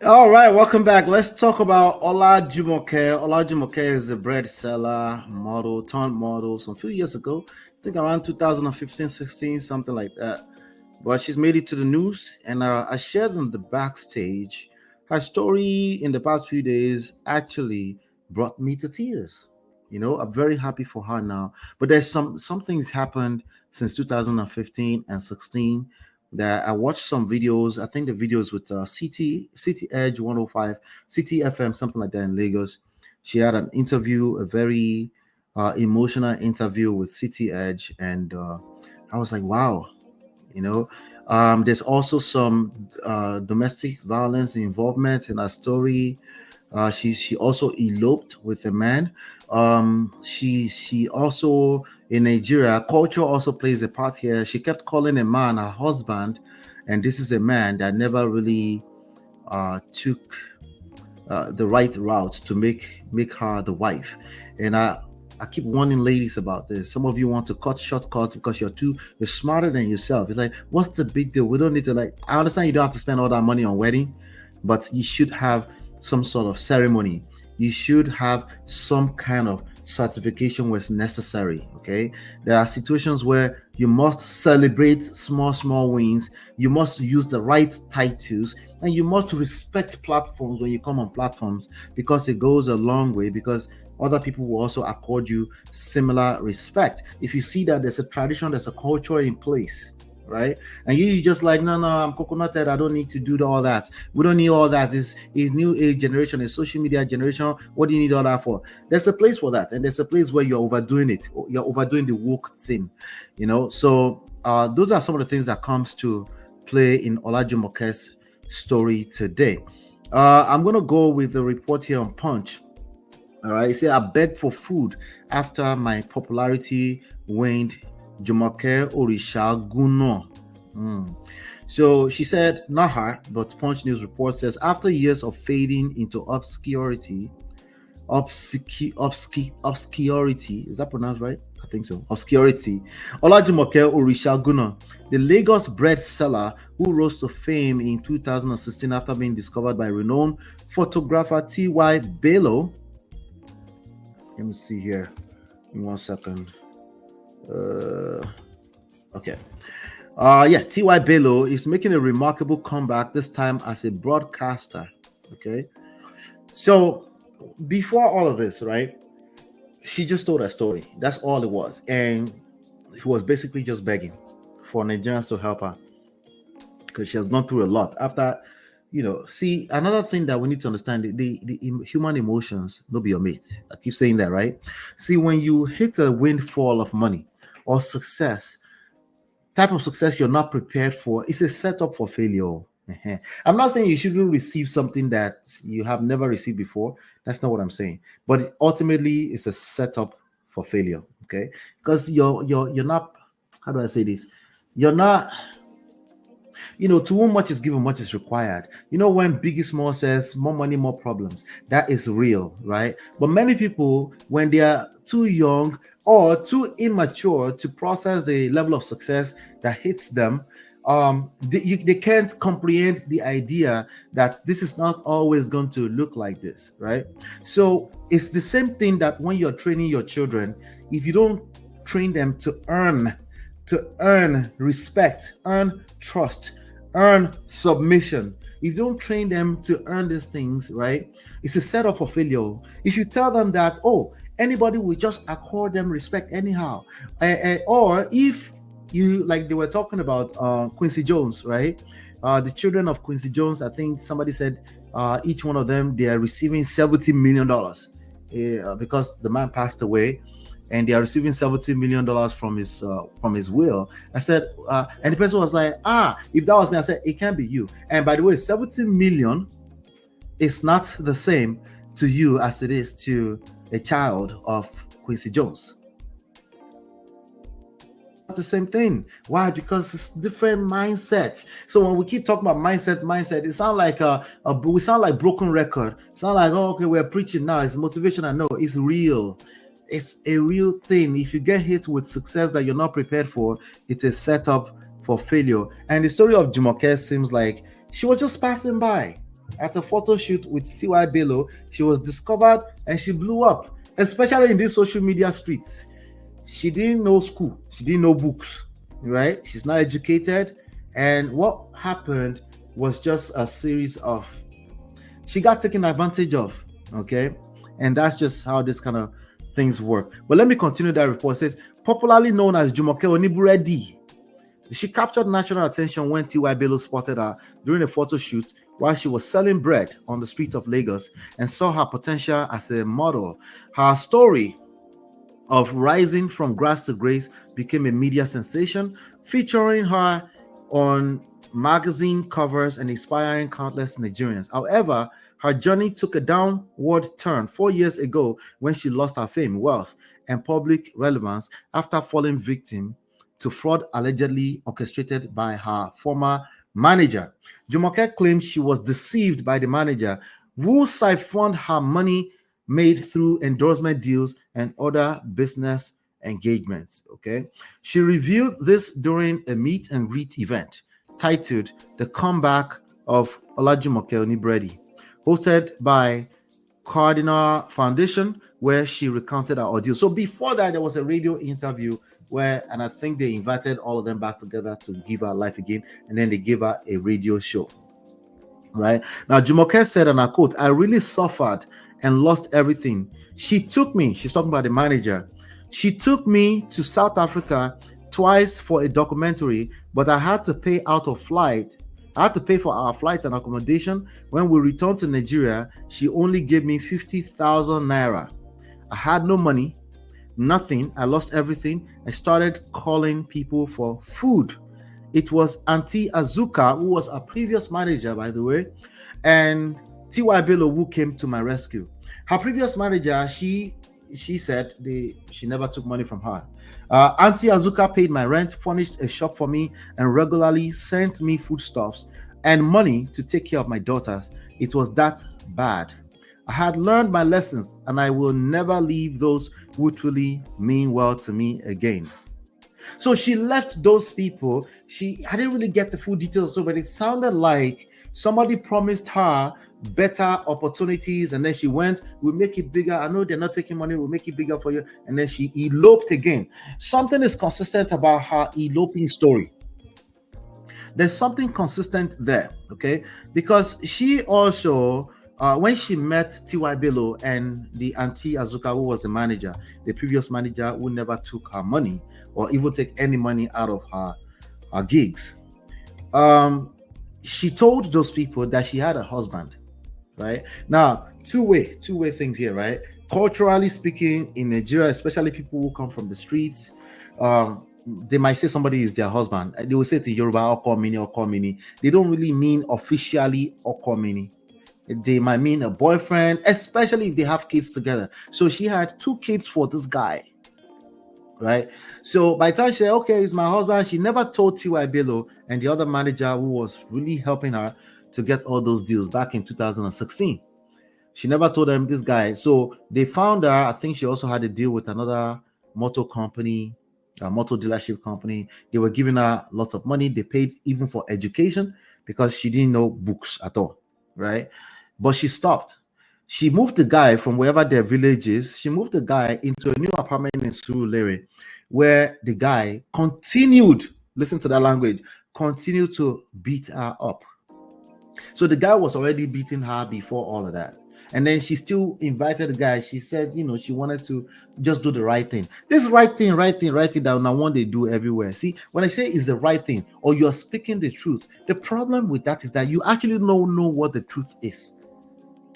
All right, welcome back. Let's talk about OLAJUMOKE. OLAJUMOKE is a bread seller, model, turned model. Some few years ago, I think around 2015, 16, something like that. But she's made it to the news, and I shared on the backstage. Her story in the past few days actually brought me to tears. I'm very happy for her now. But there's some things happened since 2015 and 16 that I watched some videos. I think the videos with City Edge 105, City FM, something like that in Lagos. She had an interview, a very emotional interview with City Edge, and I was like, wow, you know. There's also some domestic violence involvement in her story. She also eloped with a man. She also in Nigeria, culture also plays a part here. She kept calling a man her husband, and this is a man that never really took the right route to make her the wife. And I keep warning ladies about this. Some of you want to cut shortcuts because you're smarter than yourself. It's like, what's the big deal? We don't need to, like, I understand you don't have to spend all that money on wedding, but you should have some sort of ceremony. You should have some kind of certification where it's necessary. Okay. There are situations where you must celebrate small wins. You must use the right titles, and you must respect platforms when you come on platforms, because it goes a long way, because other people will also accord you similar respect. If you see that there's a tradition, there's a culture in place, right? And you just like, no, I'm coconutted. I don't need to do all that. We don't need all that. It's new age generation, it's social media generation. What do you need all that for? There's a place for that, and there's a place where you're overdoing it. You're overdoing the woke thing, So those are some of the things that comes to play in Olajumoke's story today. I'm gonna go with the report here on Punch. All right, he said, I begged for food after my popularity waned. Jumoke Orisha Guno. So she said, not her, but Punch News report says, after years of fading into obscurity, obscurity, is that pronounced right? I think so. Obscurity. Olajumoke Orisha Guno, the Lagos bread seller who rose to fame in 2016 after being discovered by renowned photographer T.Y. Bello. Let me see here in 1 second. Okay. T.Y. Bello is making a remarkable comeback, this time as a broadcaster. Okay. So before all of this, right, she just told her story. That's all it was. And she was basically just begging for Nigerians to help her, because she has gone through a lot. After, see, another thing that we need to understand, the human emotions, no be your mate. I keep saying that, right? See, when you hit a windfall of money or success, type of success you're not prepared for, it's a setup for failure. I'm not saying you shouldn't receive something that you have never received before. That's not what I'm saying. But ultimately, it's a setup for failure. Okay, because you're not. How do I say this? You're not. To whom much is given, much is required. When Biggie Small says more money, more problems, that is real, right? But many people, when they are too young or too immature to process the level of success that hits them, they can't comprehend the idea that this is not always going to look like this, right? So it's the same thing that when you're training your children, if you don't train them to earn respect, earn trust, earn submission, if you don't train them to earn these things, right, it's a setup for failure. If you tell them that, anybody will just accord them respect anyhow, or if you, like they were talking about Quincy Jones, right? The children of Quincy Jones, I think somebody said each one of them, they are receiving $70 million because the man passed away, and they are receiving $70 million from his will. I said, and the person was like, if that was me, I said, it can't be you. And by the way, 70 million is not the same to you as it is to a child of Quincy Jones. The same thing. Why? Because it's different mindset. So when we keep talking about mindset, it sounds like we sound like broken record. It sounds like, okay, we're preaching now. It's motivational. No, it's real. It's a real thing. If you get hit with success that you're not prepared for, it's a setup for failure. And the story of Jumoke seems like she was just passing by. at a photo shoot with T.Y. Bello. She was discovered and she blew up, especially in these social media streets. She didn't know school, she didn't know books, right? She's not educated. And what happened was just a series of, she got taken advantage of, okay? And that's just how this kind of things work. But let me continue that report. It says, popularly known as Jumoke Oniburedi, she captured national attention when T.Y. Bello spotted her during a photo shoot while she was selling bread on the streets of Lagos and saw her potential as a model. Her story of rising from grass to grace became a media sensation, featuring her on magazine covers and inspiring countless Nigerians. However, her journey took a downward turn 4 years ago when she lost her fame, wealth, and public relevance after falling victim to fraud allegedly orchestrated by her former manager. Jumoke claims she was deceived by the manager who siphoned her money made through endorsement deals and other business engagements. Okay, she revealed this during a meet and greet event titled "The Comeback of OLAJUMOKE Oniburedi," hosted by Cardinal Foundation, where she recounted her ordeal. So before that, there was a radio interview where, and I think they invited all of them back together to give her life again, and then they gave her a radio show. Right now, Jumoke said, and I quote, "I really suffered and lost everything. She took me," she's talking about the manager, "she took me to South Africa twice for a documentary, but I had to pay out of flight. I had to pay for our flights and accommodation. When we returned to Nigeria, she only gave me 50,000 naira. I had no money, nothing. I lost everything. I started calling people for food. It was Auntie Azuka, who was a previous manager, by the way, and T.Y. Bello, who came to my rescue. Her previous manager, she said she never took money from her. Auntie Azuka paid my rent, furnished a shop for me, and regularly sent me foodstuffs and money to take care of my daughters. It was that bad. I had learned my lessons, and I will never leave those who truly mean well to me again." So she left those people. I didn't really get the full details, but it sounded like somebody promised her better opportunities, and then she went, "We'll make it bigger. I know they're not taking money. We'll make it bigger for you." And then she eloped again. Something is consistent about her eloping story. There's something consistent there, okay? Because she also, when she met T.Y. Bello and the Auntie Azuka, who was the manager, the previous manager who never took her money or even take any money out of her gigs, she told those people that she had a husband, right? Now, two-way things here, right? Culturally speaking, in Nigeria, especially people who come from the streets, they might say somebody is their husband. They will say to Yoruba, Okomini. They don't really mean officially Okomini. They might mean a boyfriend, especially if they have kids together. So she had 2 kids for this guy, right? So by the time she said, "Okay, he's my husband," she never told T.Y. Bello and the other manager who was really helping her to get all those deals back in 2016. She never told them this guy. So they found her. I think she also had a deal with another motor company, a motor dealership company. They were giving her lots of money. They paid even for education because she didn't know books at all, right? But she stopped. She moved the guy from wherever their village is. She moved the guy into a new apartment in Surulere, where the guy continued, listen to that language, continued to beat her up. So the guy was already beating her before all of that. And then she still invited the guy. She said, she wanted to just do the right thing. This right thing that I want they do everywhere. See, when I say it's the right thing or you're speaking the truth, the problem with that is that you actually don't know what the truth is.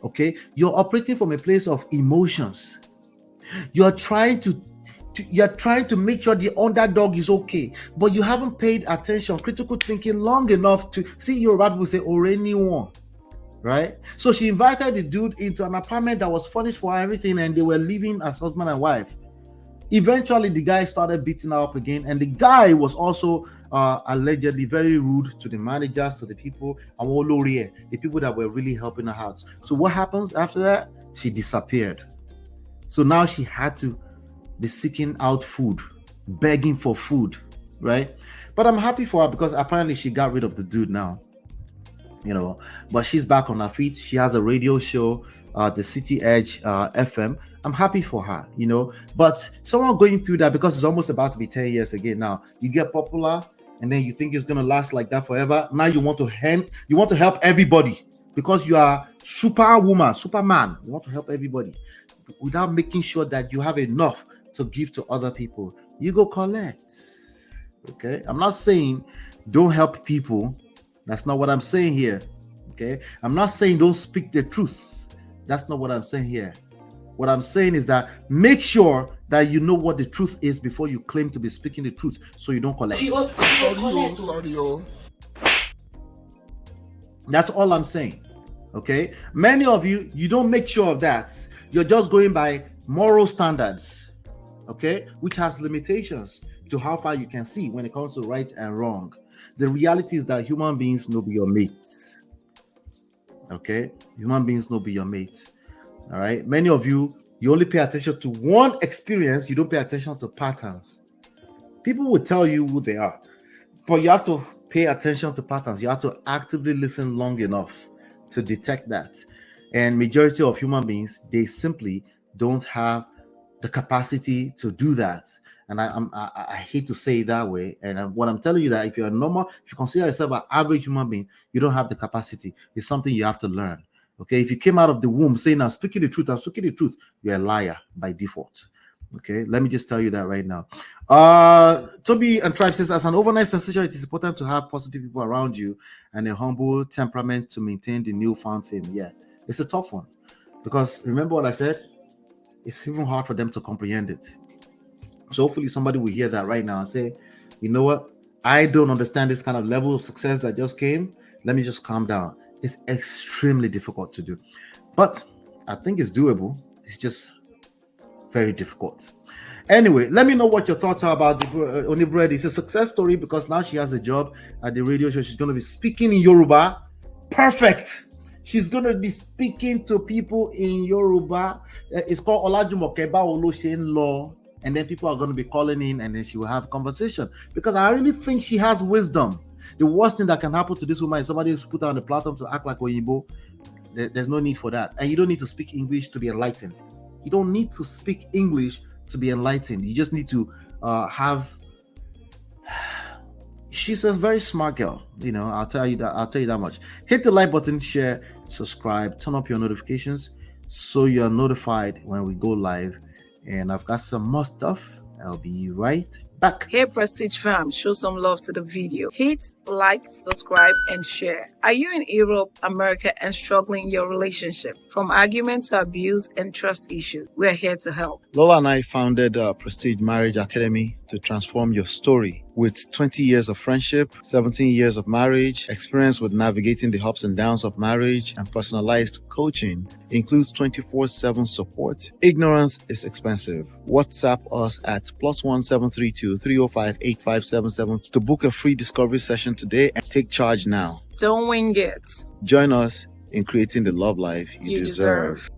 Okay, you're operating from a place of emotions. You're trying to make sure the underdog is okay, but you haven't paid attention, critical thinking long enough to see. Yoruba people say "Oreniwon," right? So she invited the dude into an apartment that was furnished for everything, and they were living as husband and wife. Eventually, the guy started beating her up again, and the guy was also allegedly very rude to the managers, to the people, and the people that were really helping her out. So what happens after that? She disappeared. So now she had to be seeking out food, begging for food, right? But I'm happy for her because apparently she got rid of the dude now. you know. But she's back on her feet. She has a radio show, the City Edge FM. I'm happy for her, you know. But someone going through that, because it's almost about to be 10 years again now, you get popular and then you think it's gonna last like that forever. Now you want to help everybody because you are superwoman, superman. You want to help everybody without making sure that you have enough to give to other people. You go collect. Okay, I'm not saying don't help people. That's not what I'm saying here. Okay, I'm not saying don't speak the truth. That's not what I'm saying here. What I'm saying is that make sure that you know what the truth is before you claim to be speaking the truth, so you don't collect. That's all I'm saying. Okay, many of you don't make sure of that. You're just going by moral standards, okay, which has limitations to how far you can see when it comes to right and wrong. The reality is that human beings no be your mates. Okay, human beings no be your mates. All right, many of you only pay attention to one experience. You don't pay attention to patterns. People will tell you who they are, but you have to pay attention to patterns. You have to actively listen long enough to detect that. And majority of human beings, they simply don't have the capacity to do that. And I hate to say it that way. And what I'm telling you, that if you're normal, if you consider yourself an average human being, you don't have the capacity. It's something you have to learn. Okay, if you came out of the womb saying I'm speaking the truth, you're a liar by default. Okay, let me just tell you that right now. Toby and Tribe says, as an overnight sensation, it is important to have positive people around you and a humble temperament to maintain the newfound fame. Yeah, it's a tough one, because remember what I said, it's even hard for them to comprehend it. So hopefully somebody will hear that right now and say, you know what, I don't understand this kind of level of success that just came. Let me just calm down. It's extremely difficult to do, but I think it's doable. It's just very difficult. Anyway, let me know what your thoughts are about the Onibread. It's a success story because now she has a job at the radio show. She's going to be speaking in Yoruba. Perfect. She's going to be speaking to people in Yoruba. It's called OLAJUMOKE Baoloshen Law. And then people are going to be calling in and then she will have a conversation, because I really think she has wisdom. The worst thing that can happen to this woman is somebody who's put her on the platform to act like Oyibo. There's no need for that. And you don't need to speak English to be enlightened. You don't need to speak English to be enlightened. You just need to have. She's a very smart girl. You know, I'll tell you that much. Hit the like button, share, subscribe, turn up your notifications so you're notified when we go live. And I've got some more stuff. I'll be right back. Hey Prestige fam, show some love to the video. Hit like, subscribe, and share. Are you in Europe, America, and struggling in your relationship? From argument to abuse and trust issues, we're here to help. Lola and I founded Prestige Marriage Academy to transform your story. With 20 years of friendship, 17 years of marriage, experience with navigating the ups and downs of marriage, and personalized coaching, includes 24/7 support. Ignorance is expensive. WhatsApp us at +1732 305 8577 to book a free discovery session today and take charge now. Don't wing it. Join us in creating the love life you deserve.